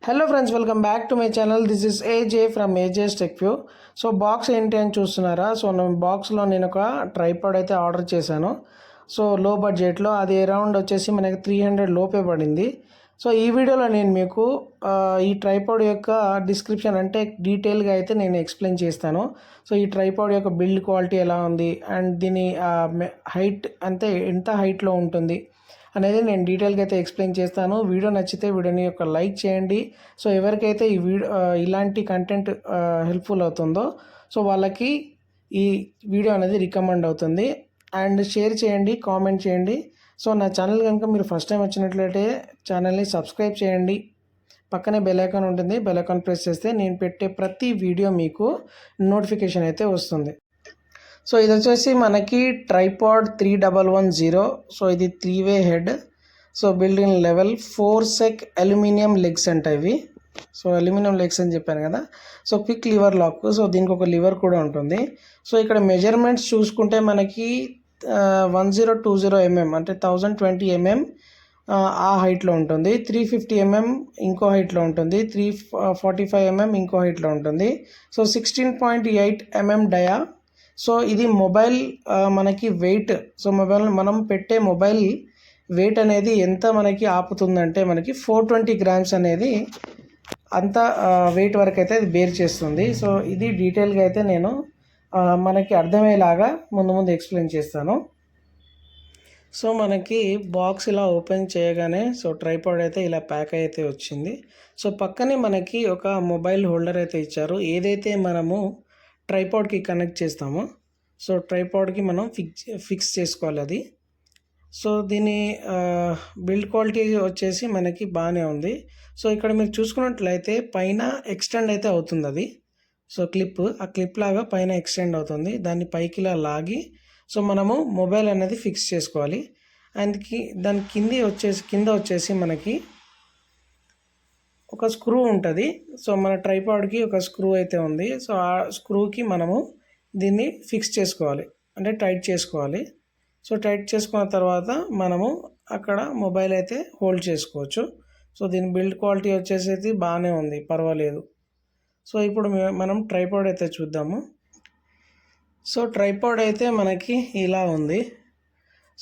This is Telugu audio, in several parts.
Hello friends, welcome back to my channel. This is AJ from AJ's tech view. So box ఏంటి అని చూస్తున్నారా? సో బాక్స్లో నేను ఒక ట్రైపాడ్ అయితే ఆర్డర్ చేశాను. సో లో బడ్జెట్లో అది అరౌండ్ వచ్చేసి మనకి 300 లోపే పడింది. సో ఈ వీడియోలో నేను మీకు ఈ ట్రైపాడ్ యొక్క డిస్క్రిప్షన్ అంటే డీటెయిల్గా అయితే నేను ఎక్స్ప్లెయిన్ చేస్తాను. సో ఈ ట్రైపాడ్ యొక్క బిల్డ్ క్వాలిటీ ఎలా ఉంది అండ్ దీని హైట్ అంటే ఎంత హైట్లో ఉంటుంది అనేది నేను డీటెయిల్గా అయితే ఎక్స్ప్లెయిన్ చేస్తాను. వీడియో నచ్చితే వీడియోని ఒక లైక్ చేయండి. సో ఎవరికైతే ఈ ఇలాంటి కంటెంట్ హెల్ప్ఫుల్ అవుతుందో సో వాళ్ళకి ఈ వీడియో అనేది రికమెండ్ అవుతుంది. అండ్ షేర్ చేయండి, కామెంట్ చేయండి. సో నా ఛానల్ కనుక మీరు ఫస్ట్ టైం వచ్చినట్లయితే ఛానల్ని సబ్స్క్రైబ్ చేయండి. పక్కనే బెల్ ఐకాన్ ఉంటుంది. బెల్ ఐకాన్ ప్రెస్ చేస్తే నేను పెట్టే ప్రతి వీడియో మీకు నోటిఫికేషన్ అయితే వస్తుంది. సో ఇది వచ్చేసి మనకి ట్రైపాడ్ 3110. సో ఇది 3-వే head. So built in level 4 sec aluminium legs అంట ఇవి. సో అల్యూమినియం లెగ్స్ అని చెప్పాను కదా. So quick lever lock. So దీనికి ఒక లివర్ కూడా ఉంటుంది. సో ఇక్కడ మెజర్మెంట్స్ చూసుకుంటే మనకి 1020 mm అంటే 1020 mm ఆ హైట్లో ఉంటుంది. 350 mm ఇంకో హైట్లో ఉంటుంది. 345 mm ఇంకో హైట్లో ఉంటుంది. సో 16.8 mm డయా. సో ఇది మొబైల్ మనకి వెయిట్. సో మనం పెట్టే మొబైల్ వెయిట్ అనేది ఎంత మనకి ఆపుతుందంటే మనకి 420 grams అనేది అంత వెయిట్ వరకు అయితే అది బేర్ చేస్తుంది. సో ఇది డీటెయిల్గా అయితే నేను మనకి అర్థమయ్యేలాగా ముందు ఎక్స్ప్లెయిన్ చేస్తాను. సో మనకి బాక్స్ ఇలా ఓపెన్ చేయగానే సో ట్రైపాడ్ అయితే ఇలా ప్యాక్ అయితే వచ్చింది. సో పక్కనే మనకి ఒక మొబైల్ హోల్డర్ అయితే ఇచ్చారు. ఏదైతే మనము ట్రైపాడ్కి కనెక్ట్ చేస్తామో సో ట్రైపాడ్కి మనం ఫిక్స్ చేసుకోవాలి అది. సో దీని బిల్డ్ క్వాలిటీ వచ్చేసి మనకి బాగానే ఉంది. సో ఇక్కడ మీరు చూసుకున్నట్లయితే పైన ఎక్స్టెండ్ అయితే అవుతుంది అది. సో ఆ క్లిప్ లాగా పైన ఎక్స్టెండ్ అవుతుంది. దాన్ని పైకి ఇలా లాగి సో మనము మొబైల్ అనేది ఫిక్స్ చేసుకోవాలి. అండ్ దాని కింద వచ్చేసి మనకి ఒక స్క్రూ ఉంటుంది. సో మన ట్రైపాడ్కి ఒక స్క్రూ అయితే ఉంది. సో ఆ స్క్రూకి మనము దీన్ని ఫిక్స్ చేసుకోవాలి, అంటే టైట్ చేసుకోవాలి. సో టైట్ చేసుకున్న తర్వాత మనము అక్కడ మొబైల్ అయితే హోల్డ్ చేసుకోవచ్చు. సో దీని బిల్డ్ క్వాలిటీ వచ్చేసి బాగానే ఉంది, పర్వాలేదు. సో ఇప్పుడు మనం ట్రైపాడ్ అయితే చూద్దాము. సో ట్రైపాడ్ అయితే మనకి ఇలా ఉంది.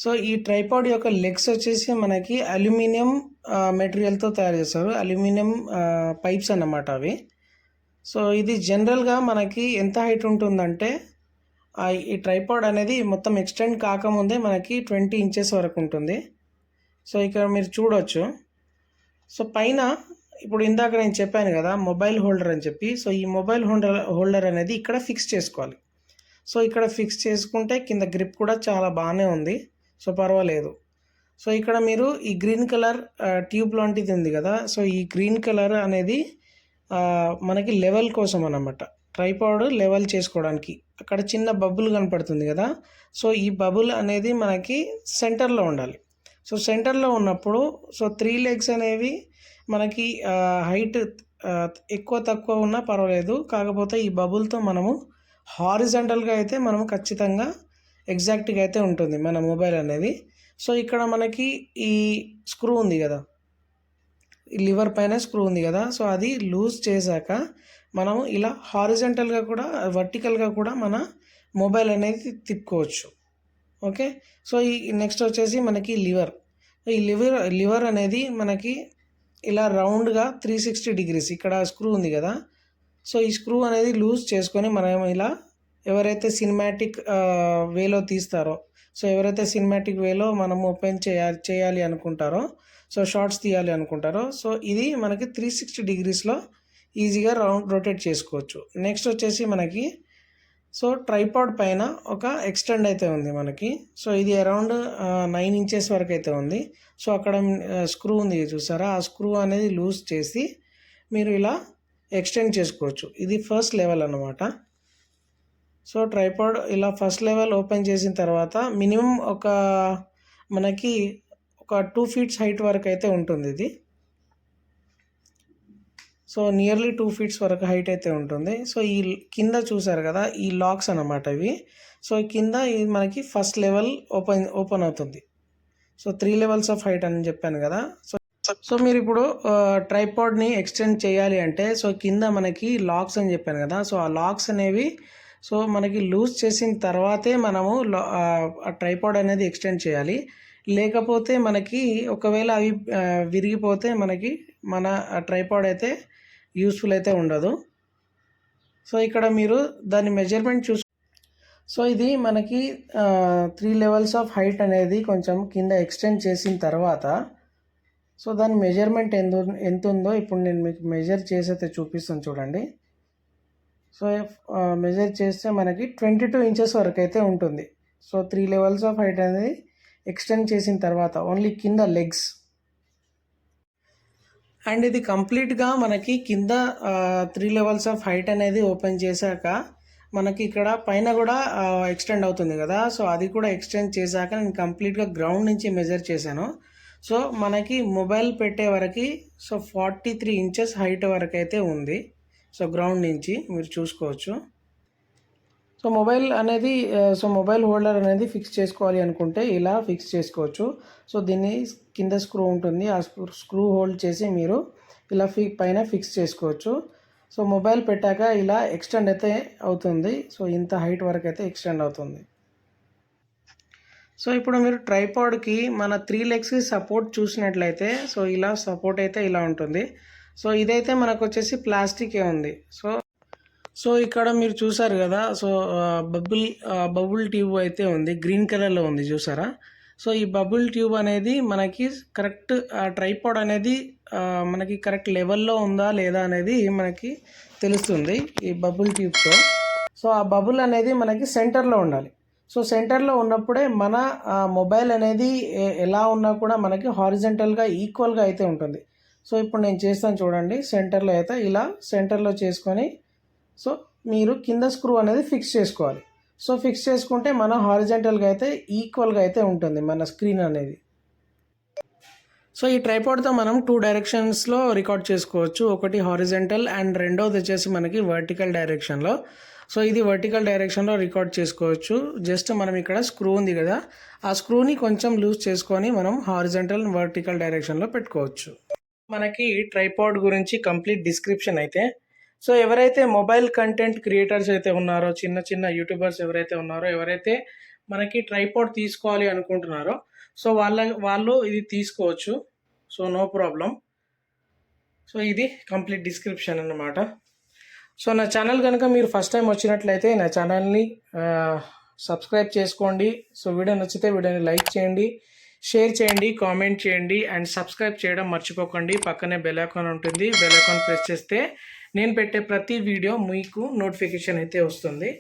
సో ఈ ట్రైపాడ్ యొక్క లెగ్స్ వచ్చేసి మనకి అల్యూమినియం మెటీరియల్తో తయారు చేస్తారు. అల్యూమినియం పైప్స్ అన్నమాట అవి. సో ఇది జనరల్గా మనకి ఎంత హైట్ ఉంటుందంటే ఈ ట్రైపాడ్ అనేది మొత్తం ఎక్స్టెండ్ కాకముందే మనకి 20 inches వరకు ఉంటుంది. సో ఇక్కడ మీరు చూడవచ్చు. సో పైన ఇప్పుడు ఇందాక నేను చెప్పాను కదా మొబైల్ హోల్డర్ అని చెప్పి. సో ఈ మొబైల్ హోల్డర్ అనేది ఇక్కడ ఫిక్స్ చేసుకోవాలి. సో ఇక్కడ ఫిక్స్ చేసుకుంటే కింద గ్రిప్ కూడా చాలా బాగానే ఉంది. సో పర్వాలేదు. సో ఇక్కడ మీరు ఈ గ్రీన్ కలర్ ట్యూబ్ లాంటిది ఉంది కదా. సో ఈ గ్రీన్ కలర్ అనేది మనకి లెవెల్ కోసం అన్నమాట. ట్రైపాడ్ లెవెల్ చేసుకోవడానికి అక్కడ చిన్న బబుల్ కనపడుతుంది కదా. సో ఈ బబుల్ అనేది మనకి సెంటర్లో ఉండాలి. సో సెంటర్లో ఉన్నప్పుడు సో 3 legs అనేవి మనకి హైట్ ఎక్కువ తక్కువ ఉన్నా పర్వాలేదు. కాకపోతే ఈ బబుల్తో మనము హారిజంటల్గా అయితే మనము ఖచ్చితంగా ఎగ్జాక్ట్గా అయితే ఉంటుంది మన మొబైల్ అనేది. సో ఇక్కడ మనకి ఈ స్క్రూ ఉంది కదా, ఈ లివర్ పైన స్క్రూ ఉంది కదా. సో అది లూజ్ చేశాక మనము ఇలా హారిజంటల్గా కూడా వర్టికల్గా కూడా మన మొబైల్ అనేది తిప్పుకోవచ్చు. ఓకే. సో ఈ నెక్స్ట్ వచ్చేసి మనకి ఈ లివర్ అనేది మనకి ఇలా రౌండ్గా 360 degrees ఇక్కడ స్క్రూ ఉంది కదా. సో ఈ స్క్రూ అనేది లూజ్ చేసుకొని మనం ఇలా ఎవరైతే సినిమాటిక్ వేలో తీస్తారో, సో ఎవరైతే సినిమాటిక్ వేలో మనం ఓపెన్ చేయాలి అనుకుంటారో, సో షార్ట్స్ తీయాలి అనుకుంటారో, సో ఇది మనకి 360 degreesలో ఈజీగా రొటేట్ చేసుకోవచ్చు. నెక్స్ట్ వచ్చేసి మనకి సో ట్రైపాడ్ పైన ఒక ఎక్స్టెండ్ అయితే ఉంది మనకి. సో ఇది అరౌండ్ 9 inches వరకు అయితే ఉంది. సో అక్కడ స్క్రూ ఉంది చూసారా, ఆ స్క్రూ అనేది లూజ్ చేసి మీరు ఇలా ఎక్స్టెండ్ చేసుకోవచ్చు. ఇది ఫస్ట్ లెవెల్ అన్నమాట. సో ట్రైపాడ్ ఇలా ఫస్ట్ లెవెల్ ఓపెన్ చేసిన తర్వాత మినిమం మనకి ఒక 2 feet హైట్ వరకు అయితే ఉంటుంది ఇది. సో నియర్లీ 2 feet వరకు హైట్ అయితే ఉంటుంది. సో ఈ కింద చూసారు కదా, ఈ లాక్స్ అన్నమాట ఇవి. సో కింద మనకి ఫస్ట్ లెవెల్ ఓపెన్ అవుతుంది. సో 3 levels ఆఫ్ హైట్ అని చెప్పాను కదా. సో సో మీరు ఇప్పుడు ట్రైపాడ్ని ఎక్స్టెండ్ చేయాలి అంటే సో కింద మనకి లాక్స్ అని చెప్పాను కదా, సో ఆ లాక్స్ అనేవి సో మనకి లూజ్ చేసిన తర్వాతే మనము ఆ ట్రైపాడ్ అనేది ఎక్స్టెండ్ చేయాలి. లేకపోతే మనకి ఒకవేళ అవి విరిగిపోతే మనకి మన ట్రైపాడ్ అయితే యూస్ఫుల్ అయితే ఉండదు. సో ఇక్కడ మీరు దాని మెజర్మెంట్ సో ఇది మనకి 3 లెవెల్స్ ఆఫ్ హైట్ అనేది కొంచెం కింద ఎక్స్టెండ్ చేసిన తర్వాత సో దాని మెజర్మెంట్ ఎంత ఉందో ఇప్పుడు నేను మీకు మెజర్ చేసి అయితే చూపిస్తాను చూడండి. సో మెజర్ చేస్తే మనకి 22 ఇంచెస్ వరకు అయితే ఉంటుంది. సో 3 లెవెల్స్ ఆఫ్ హైట్ అనేది ఎక్స్టెండ్ చేసిన తర్వాత ఓన్లీ కింద లెగ్స్. అండ్ ఇది కంప్లీట్గా మనకి కింద 3 లెవెల్స్ ఆఫ్ హైట్ అనేది ఓపెన్ చేశాక మనకి ఇక్కడ పైన కూడా ఎక్స్టెండ్ అవుతుంది కదా, సో అది కూడా ఎక్స్టెండ్ చేశాక నేను కంప్లీట్గా గ్రౌండ్ నుంచి మెజర్ చేశాను. సో మనకి మొబైల్ పెట్టే వరకు సో 43 ఇంచెస్ హైట్ వరకు అయితే ఉంది. సో గ్రౌండ్ నుంచి మీరు చూసుకోవచ్చు. సో మొబైల్ హోల్డర్ అనేది ఫిక్స్ చేసుకోవాలి అనుకుంటే ఇలా ఫిక్స్ చేసుకోవచ్చు. సో దీన్ని కింద స్క్రూ ఉంటుంది, ఆ స్క్రూ హోల్డ్ చేసి మీరు ఇలా పైన ఫిక్స్ చేసుకోవచ్చు. సో మొబైల్ పెట్టాక ఇలా ఎక్స్టెండ్ అయితే అవుతుంది. సో ఇంత హైట్ వరకు అయితే ఎక్స్టెండ్ అవుతుంది. సో ఇప్పుడు మీరు ట్రైపాడ్కి మన 3 లెగ్స్కి సపోర్ట్ చూసినట్లయితే సో ఇలా సపోర్ట్ అయితే ఇలా ఉంటుంది. సో ఇదైతే మనకు వచ్చేసి ప్లాస్టికే ఉంది. సో ఇక్కడ మీరు చూసారు కదా, సో బబుల్ ట్యూబ్ అయితే ఉంది, గ్రీన్ కలర్లో ఉంది చూసారా. సో ఈ బబుల్ ట్యూబ్ అనేది మనకి కరెక్ట్ ట్రైపాడ్ అనేది మనకి కరెక్ట్ లెవెల్లో ఉందా లేదా అనేది మనకి తెలుస్తుంది ఈ బబుల్ ట్యూబ్తో. సో ఆ బబుల్ అనేది మనకి సెంటర్లో ఉండాలి. సో సెంటర్లో ఉన్నప్పుడే మన మొబైల్ అనేది ఎలా ఉన్నా కూడా మనకి హారిజంటల్గా ఈక్వల్గా అయితే ఉంటుంది. సో ఇప్పుడు నేను చేస్తాను చూడండి, సెంటర్లో అయితే ఇలా సెంటర్లో చేసుకొని సో మీరు కింద స్క్రూ అనేది ఫిక్స్ చేసుకోవాలి. సో ఫిక్స్ చేసుకుంటే మన హారిజంటల్గా అయితే ఈక్వల్గా అయితే ఉంటుంది మన స్క్రీన్ అనేది. సో ఈ ట్రైపాడ్తో మనం 2 డైరెక్షన్స్లో రికార్డ్ చేసుకోవచ్చు. ఒకటి హారిజంటల్ అండ్ రెండోది వచ్చేసి మనకి వర్టికల్ డైరెక్షన్లో. సో ఇది వర్టికల్ డైరెక్షన్లో రికార్డ్ చేసుకోవచ్చు. జస్ట్ మనం ఇక్కడ స్క్రూ ఉంది కదా, ఆ స్క్రూని కొంచెం లూజ్ చేసుకొని మనం హారిజంటల్ అండ్ వర్టికల్ డైరెక్షన్లో పెట్టుకోవచ్చు. మనకి ట్రైపాడ్ గురించి కంప్లీట్ డిస్క్రిప్షన్ అయితే. సో ఎవరైతే మొబైల్ కంటెంట్ క్రియేటర్స్ అయితే ఉన్నారో, చిన్న చిన్న యూట్యూబర్స్ ఎవరైతే ఉన్నారో, ఎవరైతే మనకి ట్రైపాడ్ తీసుకోవాలి అనుకుంటున్నారో సో వాళ్ళు ఇది తీసుకోవచ్చు. So no problem. సో ఇది కంప్లీట్ డిస్క్రిప్షన్ అన్నమాట. సో నా ఛానల్ కనుక మీరు ఫస్ట్ టైం వచ్చినట్లయితే నా ఛానల్ని సబ్స్క్రైబ్ చేసుకోండి. సో వీడియో నచ్చితే వీడియోని లైక్ చేయండి, షేర్ చేయండి, కామెంట్ చేయండి అండ్ సబ్స్క్రైబ్ చేయడం మర్చిపోకండి. పక్కనే బెల్ ఐకాన్ ఉంటుంది, బెల్ ఐకాన్ ప్రెస్ చేస్తే నేను పెట్టే ప్రతి వీడియో మీకు నోటిఫికేషన్ అయితే వస్తుంది.